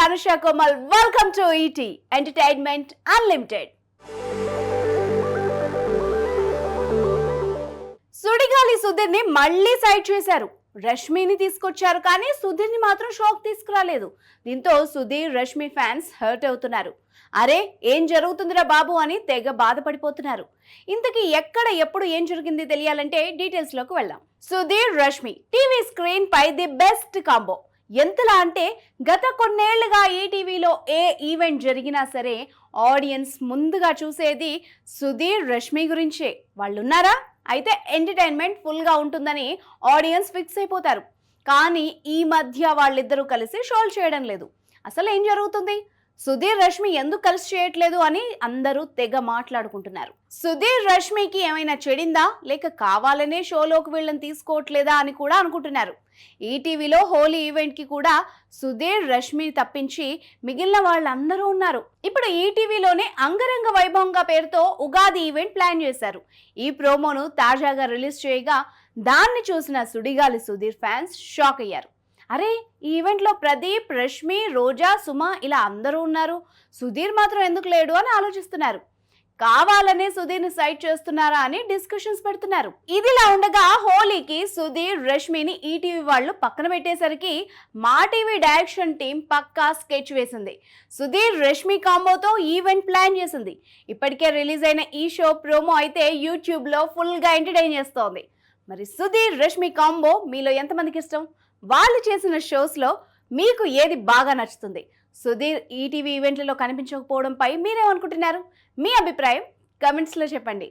Anusha Komal. Welcome to ET Entertainment Unlimited. సుడిగాలి సుధీర్ని మళ్ళీ side చేశారు. రష్మిని తీసుకొచ్చారు కానీ సుధీర్ని మాత్రం షాక్ తీసుకురాలేదు. దీంతో సుధీర్ రష్మి ఫ్యాన్స్ హర్ట్ అవుతున్నారు. అరే ఏం జరుగుతుందిరా బాబు అని తెగ బాధపడిపోతున్నారు. ఇంతకీ ఎక్కడ ఎప్పుడు ఏం జరిగింది తెలియాలంటే డీటెయిల్స్ లోకి వెళ్దాం. సుధీర్ రష్మి టీవీ స్క్రీన్ పై ది బెస్ట్ కాంబో. ఎంతలా అంటే గత కొన్నేళ్లుగా ఈ టీవీలో ఏ ఈవెంట్ జరిగినా సరే ఆడియన్స్ ముందుగా చూసేది సుధీర్ రష్మి గురించే. వాళ్ళున్నారా అయితే ఎంటర్టైన్మెంట్ ఫుల్గా ఉంటుందని ఆడియన్స్ ఫిక్స్ అయిపోతారు. కానీ ఈ మధ్య వాళ్ళిద్దరూ కలిసి షోలు చేయడం లేదు. అసలు ఏం జరుగుతుంది? సుధీర్ రష్మి ఎందుకు కలిసి చేయట్లేదు అని అందరూ తెగ మాట్లాడుకుంటున్నారు. సుధీర్ రష్మికి ఏమైనా చెడిందా లేక కావాలనే షోలోకి వీళ్ళని తీసుకోవట్లేదా అని కూడా అనుకుంటున్నారు. ఈటీవీలో హోలీ ఈవెంట్ కి కూడా సుధీర్ రష్మి తప్పించి మిగిలిన వాళ్ళందరూ ఉన్నారు. ఇప్పుడు ఈటీవీలోనే అంగరంగ వైభవంగా పేరుతో ఉగాది ఈవెంట్ ప్లాన్ చేశారు. ఈ ప్రోమోను తాజాగా రిలీజ్ చేయగా దాన్ని చూసిన సుడిగాలి సుధీర్ ఫ్యాన్స్ షాక్ అయ్యారు. అరే ఈ ఈవెంట్లో ప్రదీప్, రష్మి, రోజా, సుమ ఇలా అందరూ ఉన్నారు, సుధీర్ మాత్రం ఎందుకు లేడు అని ఆలోచిస్తున్నారు. కావాలనే సుధీర్ని సైడ్ చేస్తున్నారా అని డిస్కషన్స్ పెడుతున్నారు. ఇదిలా ఉండగా హోలీకి సుధీర్ రష్మిని ఈటీవీ వాళ్ళు పక్కన పెట్టేసరికి మా టీవీ డైరెక్షన్ టీం పక్కా స్కెచ్ వేసింది. సుధీర్ రష్మి కాంబోతో ఈవెంట్ ప్లాన్ చేసింది. ఇప్పటికే రిలీజ్ అయిన ఈ షో ప్రోమో అయితే యూట్యూబ్లో ఫుల్గా ఎంటర్టైన్ చేస్తోంది. మరి సుధీర్ రష్మి కాంబో మీలో ఎంతమందికి ఇష్టం? వాళ్ళు చేసిన షోస్లో మీకు ఏది బాగా నచ్చుతుంది? సుధీర్ ఈటీవీ ఈవెంట్లలో కనిపించకపోవడంపై మీరేమనుకుంటున్నారు? మీ అభిప్రాయం కమెంట్స్లో చెప్పండి.